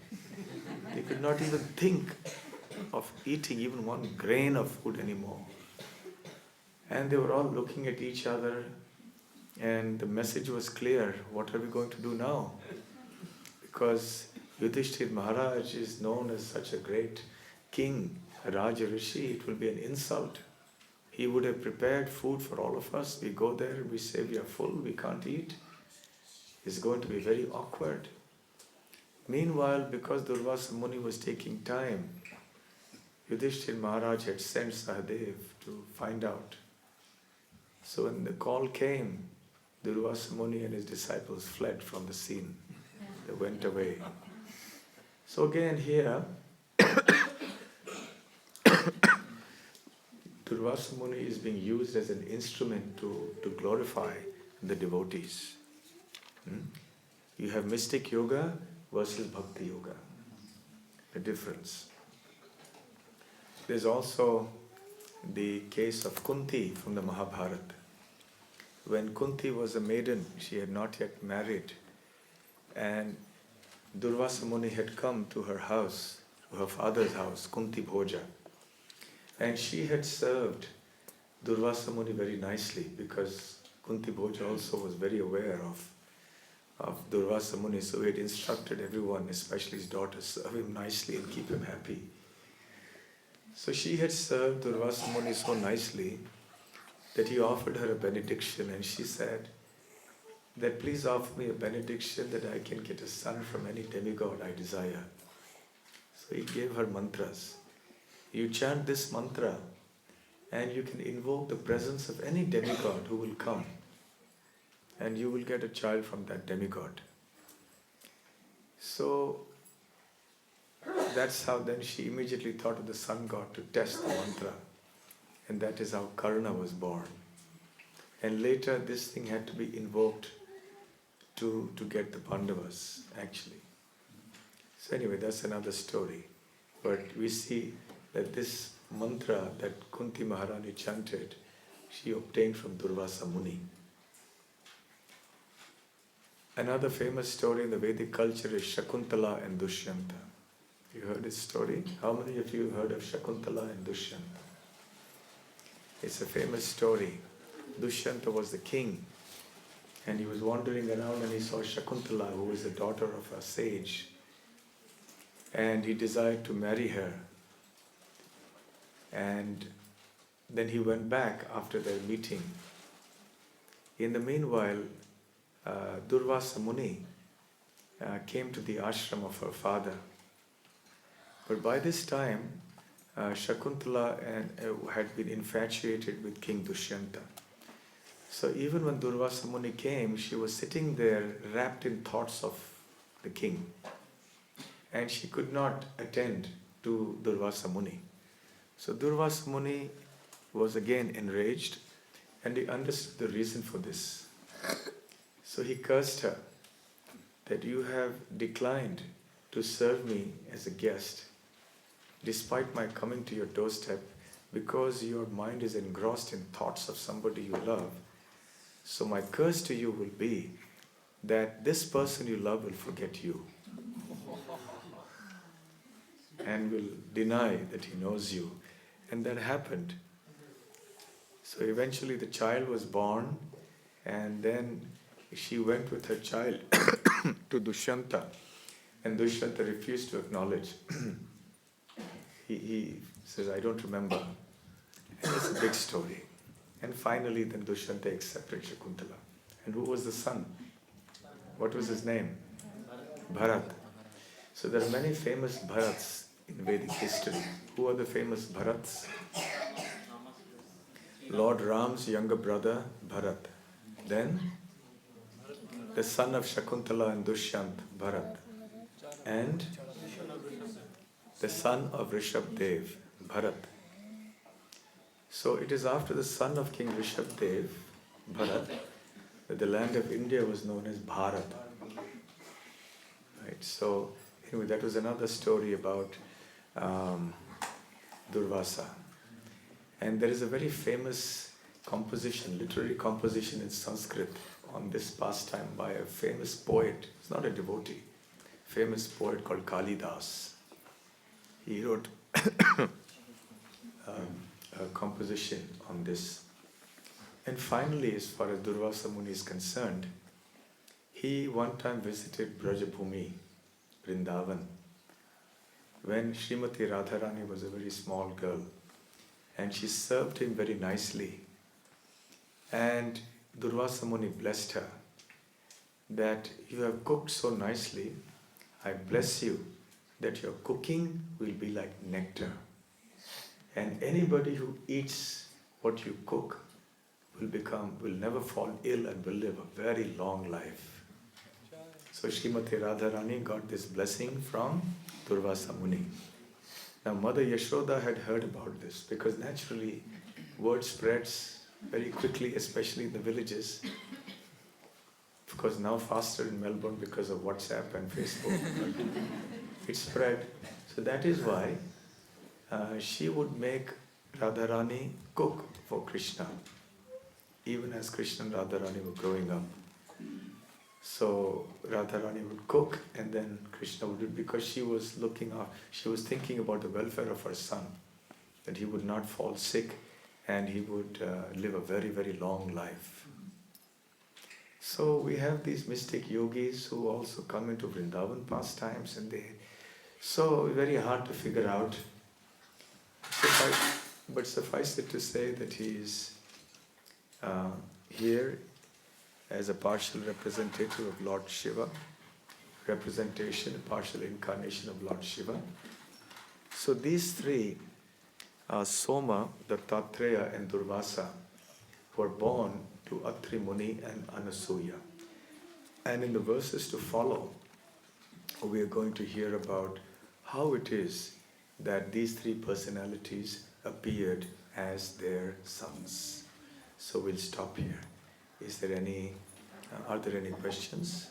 Speaker 1: They could not even think of eating even one grain of food anymore. And they were all looking at each other, and the message was clear. What are we going to do now? Because Yudhishthir Maharaj is known as such a great king, a Raja Rishi, it will be an insult. He would have prepared food for all of us. We go there, we say we are full, we can't eat. It's going to be very awkward. Meanwhile, because Durvasa Muni was taking time, Yudhishthir Maharaj had sent Sahadev to find out. So when the call came, Durvasa Muni and his disciples fled from the scene. They went away. So again here, Durvasa Muni is being used as an instrument to glorify the devotees. You have mystic yoga versus bhakti yoga. The difference. There's also the case of Kunti from the Mahabharata. When Kunti was a maiden, she had not yet married, and Durvasa Muni had come to her house, to her father's house, Kunti Bhoja. And she had served Durvasa Muni very nicely because Kunti Bhoja also was very aware of Durvasa Muni, so he had instructed everyone, especially his daughters, serve him nicely and keep him happy. So she had served Durvasa Muni so nicely that he offered her a benediction, and she said that please offer me a benediction that I can get a son from any demigod I desire. So he gave her mantras. You chant this mantra and you can invoke the presence of any demigod who will come, and you will get a child from that demigod. So that's how then she immediately thought of the sun god to test the mantra. And that is how Karna was born. And later this thing had to be invoked to get the Pandavas, actually. So anyway, that's another story. But we see that this mantra that Kunti Maharani chanted, she obtained from Durvasa Muni. Another famous story in the Vedic culture is Shakuntala and Dushyanta. You heard this story? How many of you heard of Shakuntala and Dushyanta? It's a famous story. Dushyanta was the king, and he was wandering around and he saw Shakuntala, who was the daughter of a sage, and he desired to marry her. And then he went back after their meeting. In the meanwhile, Durvasa Muni came to the ashram of her father. But by this time, Shakuntala had been infatuated with King Dushyanta. So even when Durvasa Muni came, she was sitting there wrapped in thoughts of the king. And she could not attend to Durvasa Muni. So Durvasa Muni was again enraged, and he understood the reason for this. So he cursed her that you have declined to serve me as a guest, despite my coming to your doorstep, because your mind is engrossed in thoughts of somebody you love. So my curse to you will be that this person you love will forget you and will deny that he knows you. And that happened. So eventually the child was born, and then she went with her child to Dushanta, and Dushanta refused to acknowledge. He says, I don't remember. And it's a big story. And finally then Dushanta accepted Shakuntala. And who was the son? What was his name? Bharat. So there are many famous Bharats in Vedic history. Who are the famous Bharats? Lord Ram's younger brother, Bharat. Then the son of Shakuntala and Dushyant, Bharat. And the son of Rishabdev, Bharat. So it is after the son of King Rishabdev, Bharat, that the land of India was known as Bharat. Right. So anyway, that was another story about Durvasa. And there is a very famous composition, literary composition in Sanskrit on this pastime by a famous poet. He's not a devotee. Famous poet called Kalidas. He wrote a composition on this. And finally, as far as Durvasa Muni is concerned, he one time visited Brajabhumi, Vrindavan, when Srimati Radharani was a very small girl, and she served him very nicely. And Durvasa Muni blessed her that you have cooked so nicely, I bless you that your cooking will be like nectar. And anybody who eats what you cook will never fall ill and will live a very long life. So Srimati Radharani got this blessing from Durvasa Muni. Now Mother Yashoda had heard about this, because naturally word spreads very quickly, especially in the villages. Of course now faster in Melbourne because of WhatsApp and Facebook. It spread. So that is why she would make Radharani cook for Krishna, even as Krishna and Radharani were growing up. So Radharani would cook, and then Krishna would do it, because she was thinking about the welfare of her son, that he would not fall sick and he would live a very, very long life. So we have these mystic yogis who also come into Vrindavan pastimes, and so very hard to figure out. But suffice it to say that he is here as a partial representative of Lord Shiva, partial incarnation of Lord Shiva. So these three, Soma, Dattatreya and Durvasa, were born to Atri Muni and Anasuya. And in the verses to follow, we are going to hear about how it is that these three personalities appeared as their sons. So we'll stop here. Are there any questions?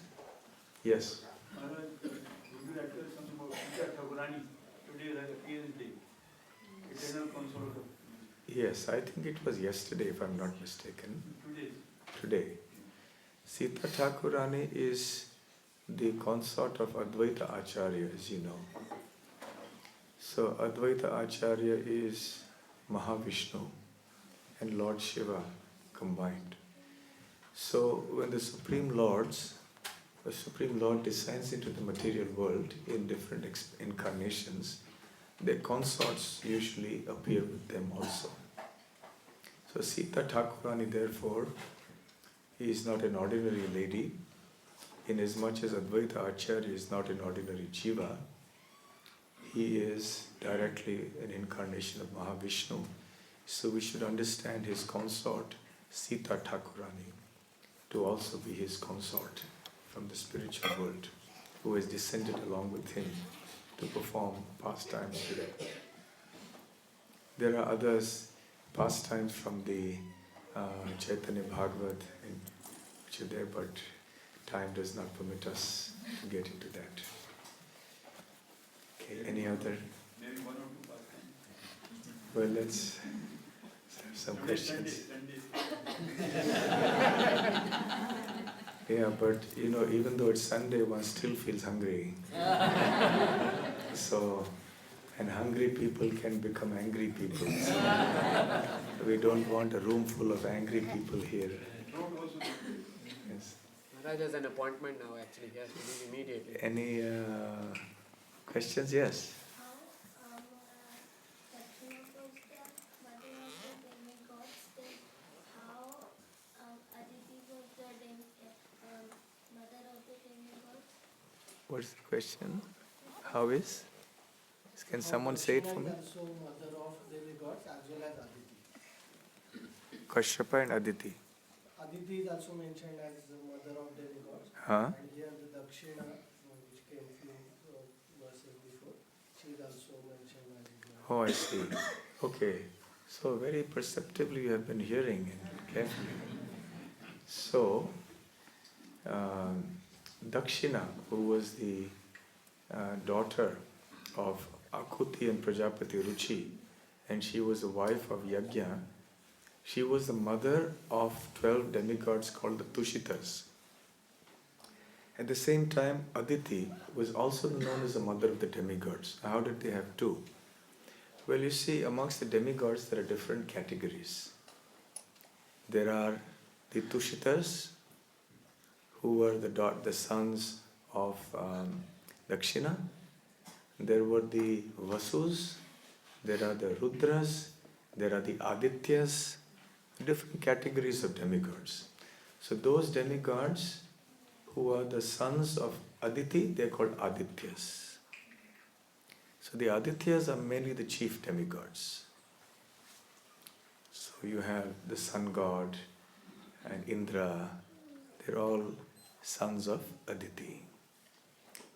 Speaker 1: Yes?
Speaker 4: Would you like to tell something about Durrani? Today is a PhD, eternal consort.
Speaker 1: Yes, I think it was yesterday, if I'm not mistaken. Today. Sita Thakurani is the consort of Advaita Acharya, as you know. So Advaita Acharya is Mahavishnu and Lord Shiva combined. So when the Supreme Lord descends into the material world in different incarnations, their consorts usually appear with them also. So Sita Thakurani, therefore, is not an ordinary lady, inasmuch as Advaita Acharya is not an ordinary jiva. He is directly an incarnation of Mahavishnu. So we should understand his consort, Sita Thakurani, to also be his consort from the spiritual world, who has descended along with him to perform pastimes today. There are others, pastimes from the Chaitanya Bhagavat, which are there, but time does not permit us to get into that. Okay, any other?
Speaker 4: Maybe one or two pastimes.
Speaker 1: Well, let's have some questions. Yeah, but even though it's Sunday, one still feels hungry. So, and hungry people can become angry people. So we don't want a room full of angry people here. Yes.
Speaker 5: Maharaj has an appointment now, actually. He has to leave immediately.
Speaker 1: Any questions? Yes. What's the question? How is? Can someone say it for me?
Speaker 3: Also mother of demigods as well as Aditi.
Speaker 1: Kashyapa and Aditi.
Speaker 3: Aditi is also mentioned as the mother of demigods.
Speaker 1: Huh?
Speaker 3: And here the Dakshina, which came few verses before, she is also mentioned as the
Speaker 1: Oh, I see. Okay. So very perceptibly you have been hearing and carefully. So, Dakshina, who was the daughter of Akuti and Prajapati Ruchi, and she was the wife of Yajna, she was the mother of 12 demigods called the Tushitas. At the same time, Aditi was also known as the mother of the demigods. How did they have two? Well, you see, amongst the demigods there are different categories. There are the Tushitas, who were the sons of Dakshina. There were the Vasus, there are the Rudras, there are the Adityas, different categories of demigods. So those demigods who are the sons of Aditi, they are called Adityas. So the Adityas are mainly the chief demigods. So you have the sun god and Indra, they're all sons of Aditi.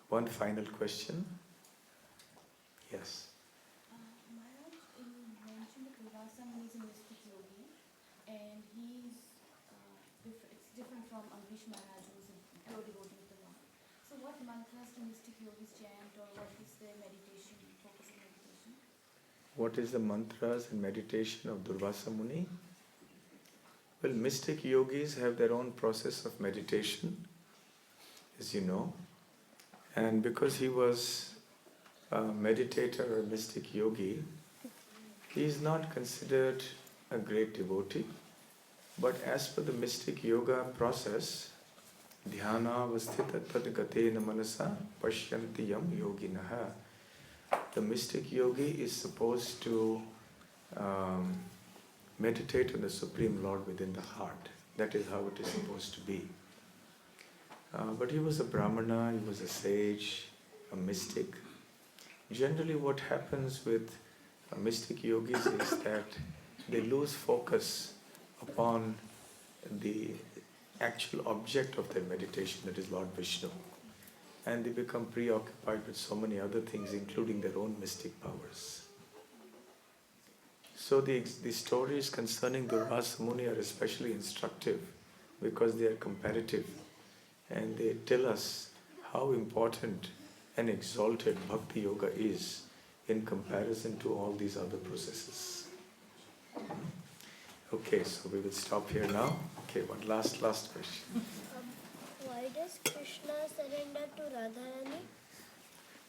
Speaker 1: One final question. Yes.
Speaker 6: Maharaj, you mentioned that Durvasa is a mystic yogi, and it's different from Amrish Maharaj, who is a pure devotee of the Lord. So what mantras do mystic yogis chant, or what is their meditation, focus on meditation?
Speaker 1: What is the mantras and meditation of Durvasa Muni? Well, mystic yogis have their own process of meditation, as you know. And because he was a meditator or a mystic yogi, he is not considered a great devotee. But as per the mystic yoga process, dhyana vasthita tadgatena manasa pashyanti yam yoginaha. The mystic yogi is supposed to meditate on the Supreme Lord within the heart. That is how it is supposed to be. But he was a Brahmana, he was a sage, a mystic. Generally what happens with mystic yogis is that they lose focus upon the actual object of their meditation, that is Lord Vishnu. And they become preoccupied with so many other things, including their own mystic powers. So the stories concerning Durvasa Muni are especially instructive because they are comparative and they tell us how important and exalted Bhakti Yoga is in comparison to all these other processes. Okay, so we will stop here now. Okay, one last question.
Speaker 7: Why does Krishna surrender to Radharani?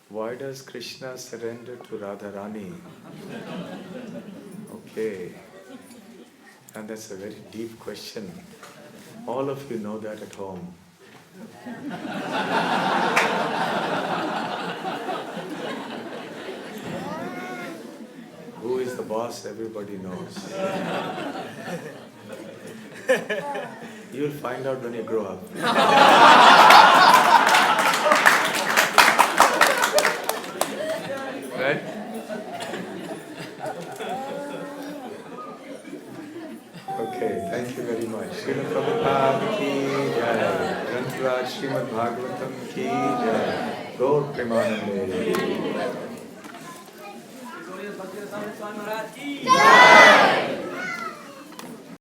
Speaker 1: Why does Krishna surrender to Radharani? Okay, and that's a very deep question. All of you know that at home. Who is the boss? Everybody knows. You'll find out when you grow up. Right? Okay, thank you very much. Śrīmad Prabhupada ki jai. Granthraj Śrīmad Bhāgavatam ki jai. Gaur Premanande.
Speaker 5: Glorious Bhakti Rasamrita Swami Maharaj ki.